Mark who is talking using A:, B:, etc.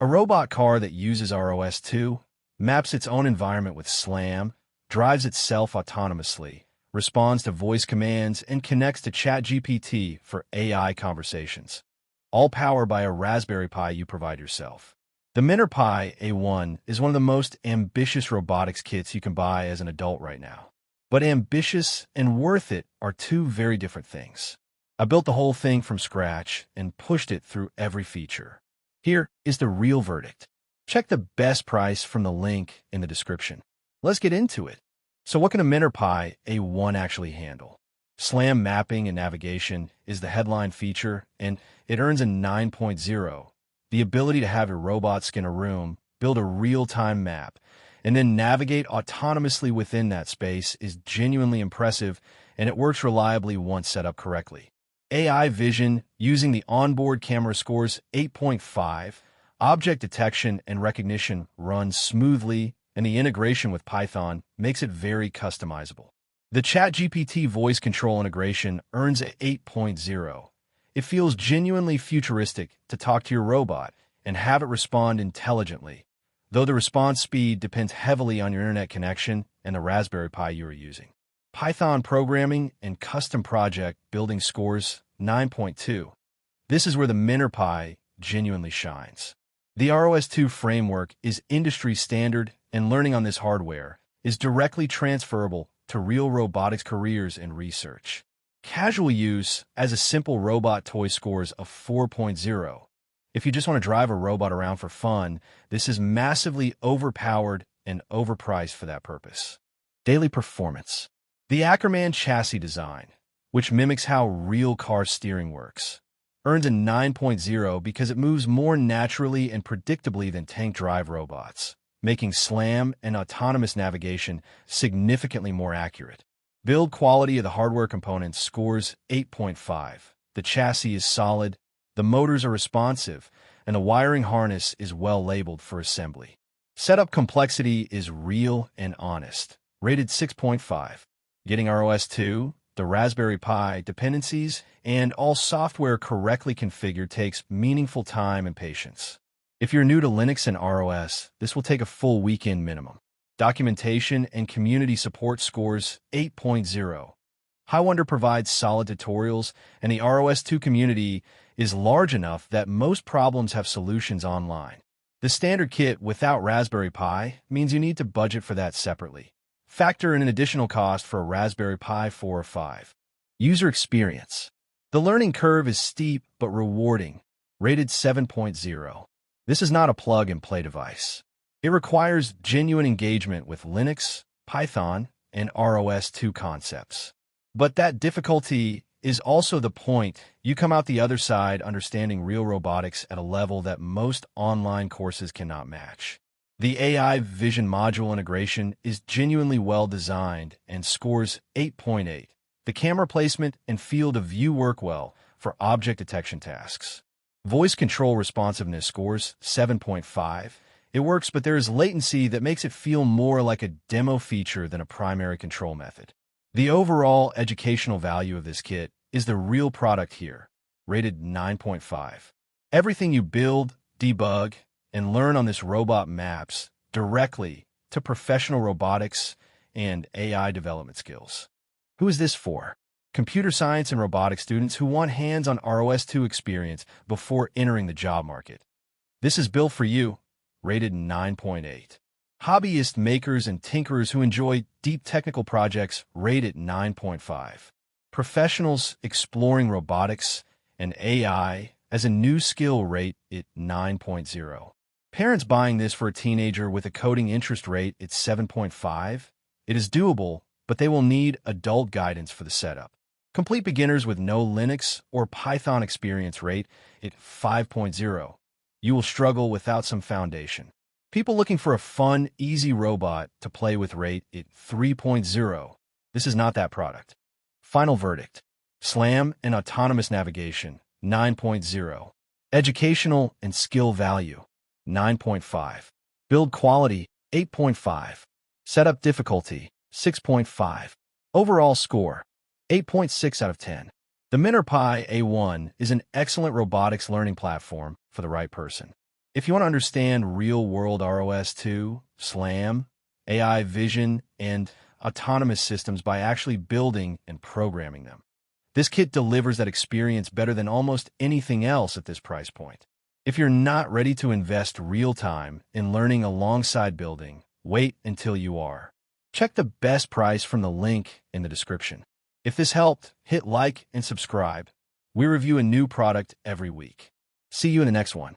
A: A robot car that uses ROS2, maps its own environment with SLAM, drives itself autonomously, responds to voice commands, and connects to ChatGPT for AI conversations. All powered by a Raspberry Pi you provide yourself. The MentorPi A1 is one of the most ambitious robotics kits you can buy as an adult right now. But ambitious and worth it are two very different things. I built the whole thing from scratch and pushed it through every feature. Here is the real verdict. Check the best price from the link in the description. Let's get into it. So what can a MentorPi A1 actually handle? SLAM mapping and navigation is the headline feature, and it earns a 9.0. The ability to have your robot scan a room, build a real-time map, and then navigate autonomously within that space is genuinely impressive, and it works reliably once set up correctly. AI vision using the onboard camera scores 8.5, object detection and recognition runs smoothly, and the integration with Python makes it very customizable. The ChatGPT voice control integration earns an 8.0. It feels genuinely futuristic to talk to your robot and have it respond intelligently, though the response speed depends heavily on your internet connection and the Raspberry Pi you are using. Python programming and custom project building scores 9.2. This is where the MentorPi genuinely shines. The ROS2 framework is industry standard, and learning on this hardware is directly transferable to real robotics careers and research. Casual use as a simple robot toy scores a 4.0. If you just want to drive a robot around for fun, this is massively overpowered and overpriced for that purpose. Daily performance. The Ackerman chassis design, which mimics how real car steering works, earns a 9.0 because it moves more naturally and predictably than tank drive robots, making SLAM and autonomous navigation significantly more accurate. Build quality of the hardware components scores 8.5. The chassis is solid, the motors are responsive, and the wiring harness is well labeled for assembly. Setup complexity is real and honest, rated 6.5. Getting ROS2, the Raspberry Pi dependencies, and all software correctly configured takes meaningful time and patience. If you're new to Linux and ROS, this will take a full weekend minimum. Documentation and community support scores 8.0. Highwonder provides solid tutorials, and the ROS2 community is large enough that most problems have solutions online. The standard kit without Raspberry Pi means you need to budget for that separately. Factor in an additional cost for a Raspberry Pi 4 or 5. User experience. The learning curve is steep but rewarding, rated 7.0. This is not a plug-and-play device. It requires genuine engagement with Linux, Python, and ROS2 concepts. But that difficulty is also the point. You come out the other side understanding real robotics at a level that most online courses cannot match. The AI vision module integration is genuinely well designed and scores 8.8. The camera placement and field of view work well for object detection tasks. Voice control responsiveness scores 7.5. It works, but there is latency that makes it feel more like a demo feature than a primary control method. The overall educational value of this kit is the real product here, rated 9.5. Everything you build, debug, and learn on this robot maps directly to professional robotics and AI development skills. Who is this for? Computer science and robotics students who want hands-on ROS2 experience before entering the job market. This is built for you, rated 9.8. Hobbyist makers and tinkerers who enjoy deep technical projects, rated 9.5. Professionals exploring robotics and AI as a new skill, rate it 9.0. Parents buying this for a teenager with a coding interest, rate it's 7.5. It is doable, but they will need adult guidance for the setup. Complete beginners with no Linux or Python experience, rate it 5.0. You will struggle without some foundation. People looking for a fun, easy robot to play with, rate it 3.0. This is not that product. Final verdict. SLAM and autonomous navigation, 9.0. Educational and skill value, 9.5. Build quality, 8.5. Setup difficulty, 6.5. Overall score, 8.6 out of 10. The MentorPi A1 is an excellent robotics learning platform for the right person. If you want to understand real-world ROS2, SLAM, AI vision, and autonomous systems by actually building and programming them, this kit delivers that experience better than almost anything else at this price point. If you're not ready to invest real time in learning alongside building, wait until you are. Check the best price from the link in the description. If this helped, hit like and subscribe. We review a new product every week. See you in the next one.